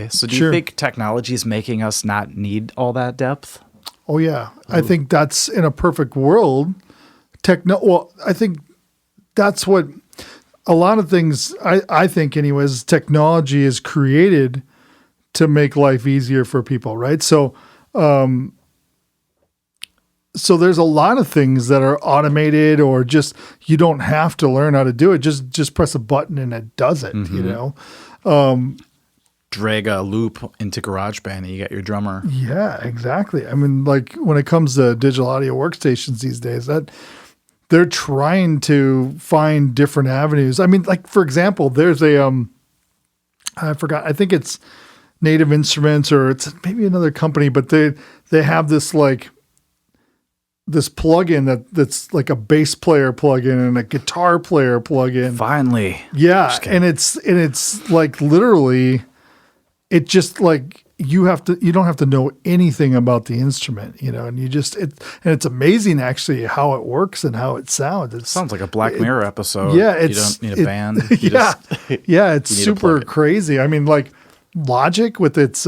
Okay. So do you think technology is making us not need all that depth? Oh yeah. I think that's in a perfect world. Well, I think that's what a lot of things, I think anyways, technology is created to make life easier for people, right? So there's a lot of things that are automated or just you don't have to learn how to do it. Just press a button and it does it, you know? Drag a loop into GarageBand and you get your drummer. Yeah, exactly. I mean, like when it comes to digital audio workstations these days, that they're trying to find different avenues. I mean, like for example, there's a I forgot. I think it's Native Instruments or it's maybe another company, but they have this like this plugin that's like a bass player plugin and a guitar player plugin. Finally. Yeah, and it's like literally it just like you don't have to know anything about the instrument, you know, and it's amazing actually how it works and how it sounds. It sounds like a Black Mirror episode. Yeah, you don't need a band. It's super crazy. I mean, like Logic with its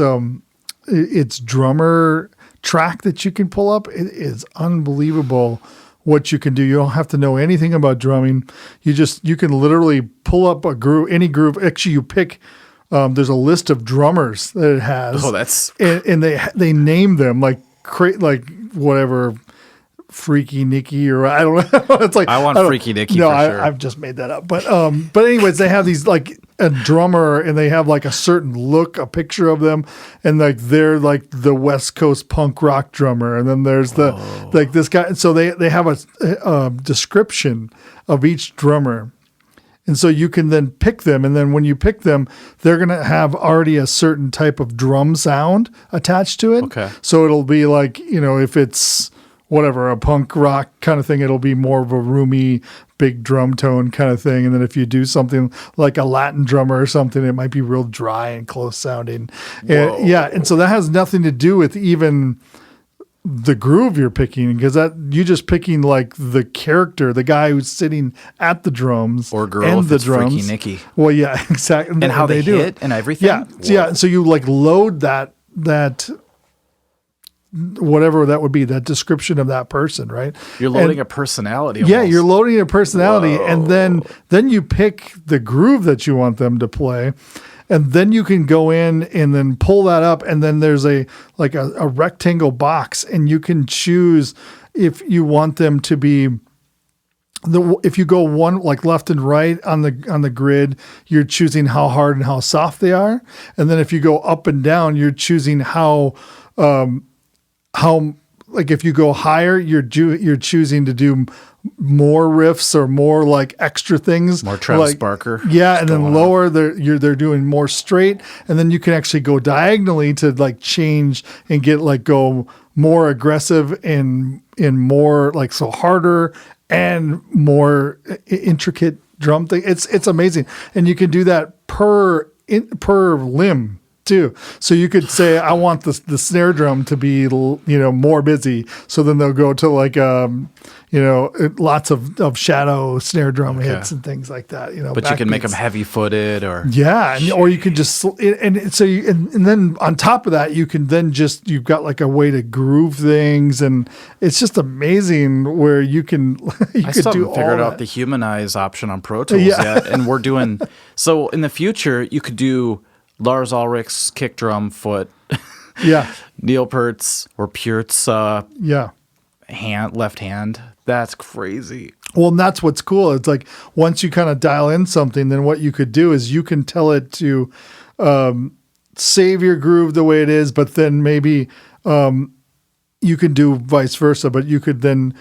drummer track that you can pull up, it is unbelievable what you can do. You don't have to know anything about drumming. You can literally pull up a groove, any groove. Actually, you pick. There's a list of drummers that it has. Oh, that's and they name them like whatever, Freaky Nicky or I don't know. It's like I want Freaky Nicky. No, for sure. I've just made that up. But anyways, they have these like a drummer and they have like a certain look, a picture of them, and like they're like the West Coast punk rock drummer, and then there's the like this guy. So they have a description of each drummer. And so you can then pick them. And then when you pick them, they're going to have already a certain type of drum sound attached to it. Okay. So it'll be like, you know, if it's whatever, a punk rock kind of thing, it'll be more of a roomy, big drum tone kind of thing. And then if you do something like a Latin drummer or something, it might be real dry and close sounding. And, and so that has nothing to do with even the groove you're picking, because that you just picking like the character, the guy who's sitting at the drums or girl and if the it's drums. Freaky Nicky. Well, yeah, exactly. And how they do hit and everything. Yeah, yeah. So you like load that whatever that would be, that description of that person, right? You're loading a personality. Yeah, almost. you're loading a personality, and then you pick the groove that you want them to play. And then you can go in and then pull that up, and then there's a rectangle box, and you can choose if you want them to be if you go one like left and right on the grid, you're choosing how hard and how soft they are, and then if you go up and down, you're choosing how like if you go higher, you're choosing to do more riffs or more like extra things, more Travis like, Barker. Yeah, and then lower they're doing more straight, and then you can actually go diagonally to like change and get like go more aggressive and more like so harder and more intricate drum thing. It's amazing, and you can do that per limb too. So you could say, I want the snare drum to be, more busy. So then they'll go to like, lots of shadow snare drum hits and things like that, but you can make them heavy footed or or you can just, and so and then on top of that, you can then you've got like a way to groove things. And it's just amazing where you can, I still haven't figured out the humanize option on Pro Tools yet. And we're doing, so in the future, you could do Lars Ulrich's kick drum foot. Yeah. Neil Peart's or Peart's left hand. That's crazy. Well, and that's what's cool. It's like once you kind of dial in something, then what you could do is you can tell it to save your groove the way it is, but then maybe you can do vice versa, but you could then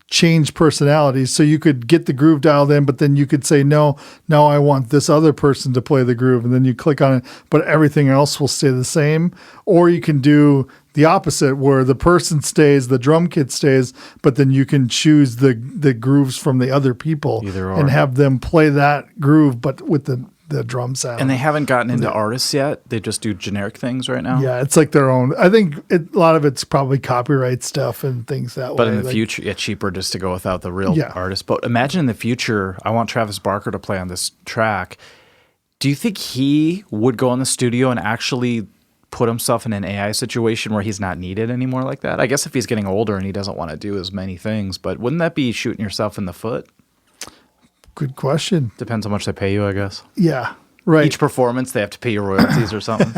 change personalities. So you could get the groove dialed in, but then you could say, no, now I want this other person to play the groove. And then you click on it, but everything else will stay the same. Or you can do the opposite where the person stays, the drum kit stays, but then you can choose the grooves from the other people and have them play that groove, but with the drum sound. And they haven't gotten into artists yet. They just do generic things right now. Yeah, it's like their own. I think a lot of it's probably copyright stuff and things that way. But in the future, it's cheaper just to go without the real artist. But imagine in the future, I want Travis Barker to play on this track. Do you think he would go in the studio and actually put himself in an AI situation where he's not needed anymore like that? I guess if he's getting older and he doesn't want to do as many things, but wouldn't that be shooting yourself in the foot? Good question. Depends how much they pay you, I guess. Yeah, right. Each performance, they have to pay you royalties or something.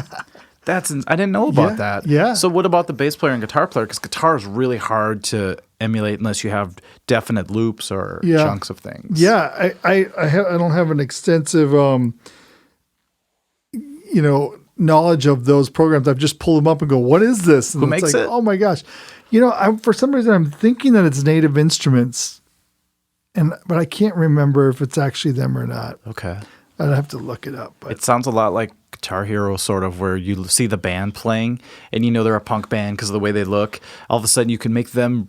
I didn't know about that. Yeah. So what about the bass player and guitar player? Because guitar is really hard to emulate unless you have definite loops or chunks of things. Yeah, I don't have an extensive, knowledge of those programs. I've just pulled them up and go, what is this? And Who makes it? Oh my gosh. For some reason, I'm thinking that it's Native Instruments, but I can't remember if it's actually them or not. Okay. I'd have to look it up. But It sounds a lot like Guitar Hero, sort of, where you see the band playing and they're a punk band because of the way they look. All of a sudden, you can make them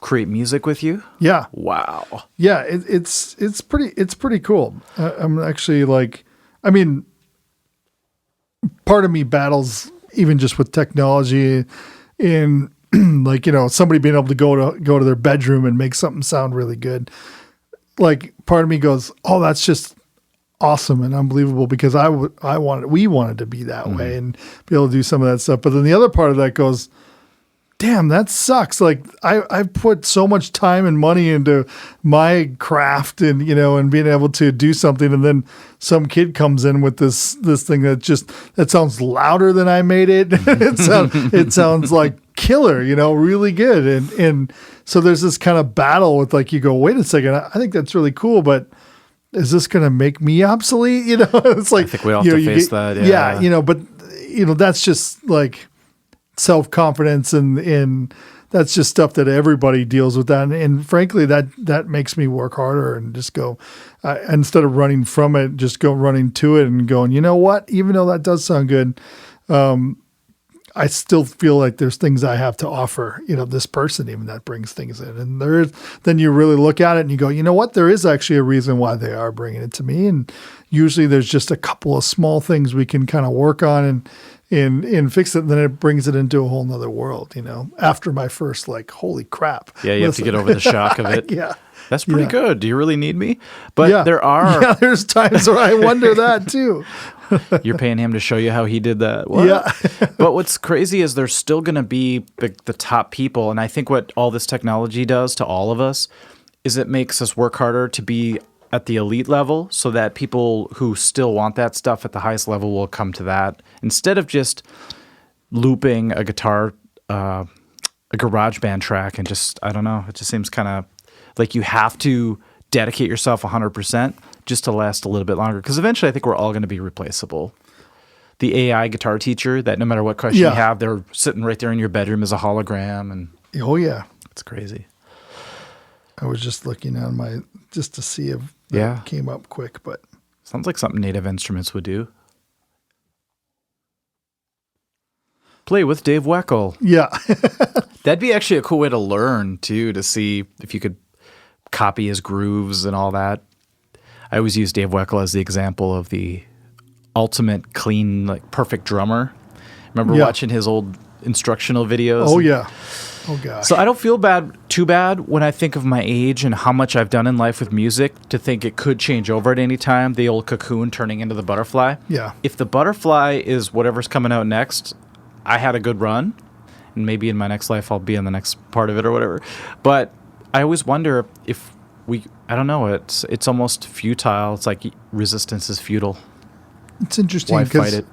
create music with you. yeah, Wow. yeah, it's pretty cool. I'm actually part of me battles even just with technology in somebody being able to go to their bedroom and make something sound really good. Like part of me goes, oh, that's just awesome and unbelievable because we wanted to be that way and be able to do some of that stuff. But then the other part of that goes, damn, that sucks. Like I've put so much time and money into my craft and being able to do something, and then some kid comes in with this thing that sounds louder than I made it. It sounds like killer, really good. And so there's this kind of battle with you go, wait a second, I think that's really cool, but is this going to make me obsolete? It's like, I think we all have to face that. Yeah. But that's just like self-confidence and that's just stuff that everybody deals with that. And frankly, that makes me work harder and just go, instead of running from it, just go running to it and going, you know what, even though that does sound good, I still feel like there's things I have to offer, this person even that brings things in. And then you really look at it and you go, you know what, there is actually a reason why they are bringing it to me. And usually there's just a couple of small things we can kind of work on and fix it. And then it brings it into a whole nother world, after my first holy crap. Yeah. You have to get over the shock of it. Yeah. That's pretty good. Do you really need me? But there's times where I wonder that too. You're paying him to show you how he did that. What? Yeah. But what's crazy is there's still going to be the top people. And I think what all this technology does to all of us is it makes us work harder to be at the elite level so that people who still want that stuff at the highest level will come to that. Instead of just looping a guitar, a garage band track and I don't know, it just seems kind of like you have to dedicate yourself 100% just to last a little bit longer. Because eventually I think we're all going to be replaceable. The AI guitar teacher that no matter what question you have, they're sitting right there in your bedroom as a hologram. And oh, yeah. It's crazy. I was just looking on just to see if it came up quick, but. Sounds like something Native Instruments would do. Play with Dave Weckl. Yeah. That'd be actually a cool way to learn, too, to see if you could copy his grooves and all that. I always use Dave Weckl as the example of the ultimate clean, perfect drummer. Remember watching his old instructional videos? Oh, yeah. Oh, gosh. So I don't feel too bad when I think of my age and how much I've done in life with music to think it could change over at any time, the old cocoon turning into the butterfly. Yeah. If the butterfly is whatever's coming out next, I had a good run, and maybe in my next life I'll be in the next part of it or whatever. But I always wonder if I don't know, it's almost futile. It's like resistance is futile. It's interesting. Why fight it?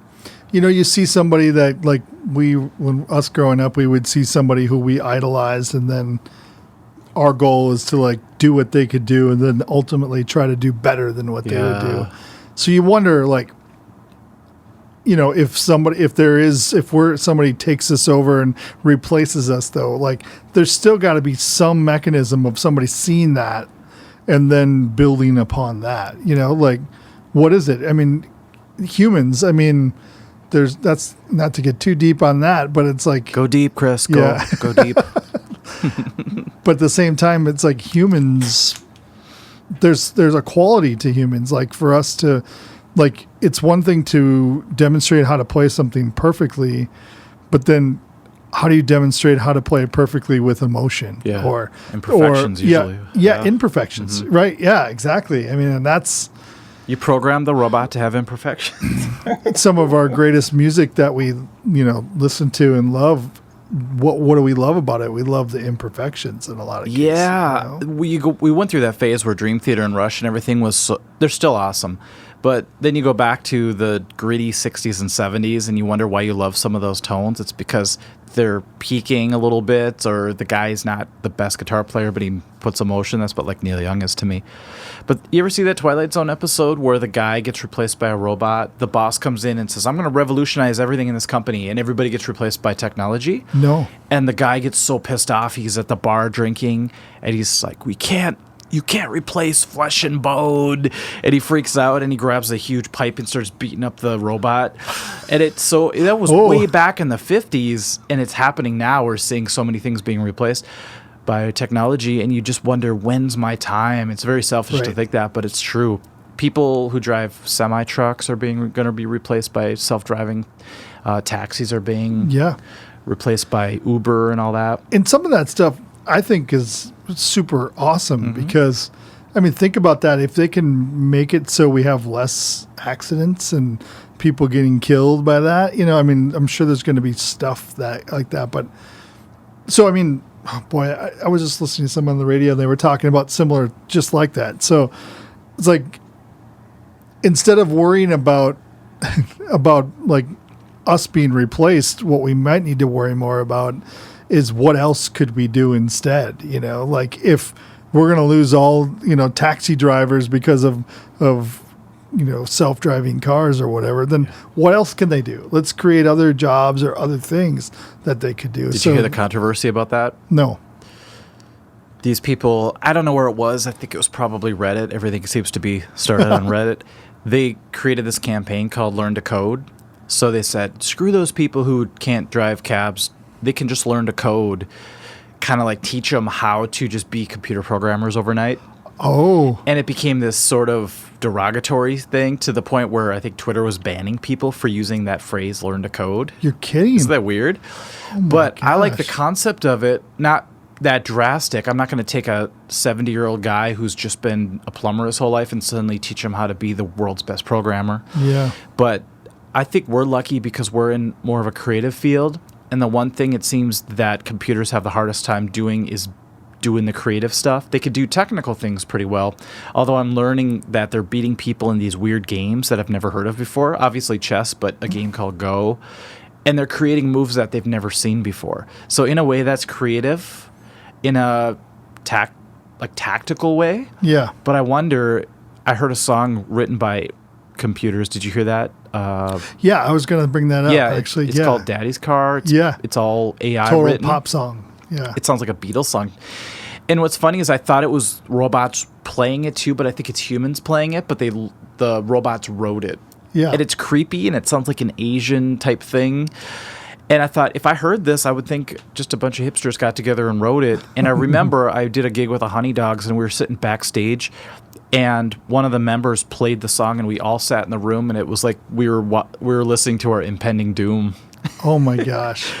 You see somebody that when us growing up, we would see somebody who we idolized, and then our goal is to do what they could do and then ultimately try to do better than what they would do. So you wonder if somebody takes us over and replaces us though, there's still got to be some mechanism of somebody seeing that and then building upon that, what is it? I mean, humans, that's not to get too deep on that, but it's go deep, Chris, go deep. But at the same time, it's humans, there's a quality to humans, for us to, it's one thing to demonstrate how to play something perfectly, but then how do you demonstrate how to play it perfectly with emotion? Yeah. Or imperfections usually. Yeah, imperfections, right? Yeah, exactly. And that's You program the robot to have imperfections. some of our greatest music that we, listen to and love. What do we love about it? We love the imperfections in a lot of cases. Yeah, we went through that phase where Dream Theater and Rush and everything they're still awesome. But then you go back to the gritty 60s and 70s and you wonder why you love some of those tones. It's because they're peaking a little bit, or the guy's not the best guitar player, but he puts emotion. That's what like Neil Young is to me. But you ever see that Twilight Zone episode where the guy gets replaced by a robot? The boss comes in and says, I'm going to revolutionize everything in this company, and everybody gets replaced by technology. No. And the guy gets so pissed off. He's at the bar drinking, and he's like, you can't replace flesh and bone. And he freaks out and he grabs a huge pipe and starts beating up the robot. And that was way back in the 50s, and it's happening now. We're seeing so many things being replaced by technology, and you just wonder, when's my time? It's very selfish to think that, but it's true. People who drive semi-trucks are going to be replaced by self-driving. Taxis are being replaced by Uber and all that. And some of that stuff I think is super awesome because, I mean, think about that. If they can make it so we have less accidents and people getting killed by that, I mean, I'm sure there's going to be stuff like that. But so, I mean, oh boy, I was just listening to someone on the radio. They were talking about similar, just like that. So it's like, instead of worrying about like us being replaced, what we might need to worry more about is what else could we do instead? Like if we're going to lose all, taxi drivers because of self-driving cars or whatever, then what else can they do? Let's create other jobs or other things that they could do. Did you hear the controversy about that? No. These people, I don't know where it was. I think it was probably Reddit. Everything seems to be started on Reddit. They created this campaign called Learn to Code. So they said, screw those people who can't drive cabs. They can just learn to code, kind of like teach them how to just be computer programmers overnight. Oh. And it became this sort of derogatory thing to the point where I think Twitter was banning people for using that phrase, learn to code. You're kidding. Isn't that weird? Oh my but gosh. I like the concept of it, not that drastic. I'm not going to take a 70-year-old guy who's just been a plumber his whole life and suddenly teach him how to be the world's best programmer. Yeah. But I think we're lucky because we're in more of a creative field. And the one thing it seems that computers have the hardest time doing is doing the creative stuff. They could do technical things pretty well, although I'm learning that they're beating people in these weird games that I've never heard of before. Obviously chess, but a game called Go. And they're creating moves that they've never seen before. So in a way, that's creative in a tactical way. Yeah. But I wonder, I heard a song written by computers. Did you hear that? Yeah, I was going to bring that up, actually. It's called Daddy's Car. It's all AI Total written. pop song. Yeah. It sounds like a Beatles song. And what's funny is I thought it was robots playing it too, but I think it's humans playing it, but the robots wrote it. Yeah. And it's creepy, and it sounds like an Asian type thing. And I thought, if I heard this, I would think just a bunch of hipsters got together and wrote it. And I remember I did a gig with the Honey Dogs, and we were sitting backstage, and one of the members played the song, and we all sat in the room, and it was like we were listening to our impending doom. Oh my gosh.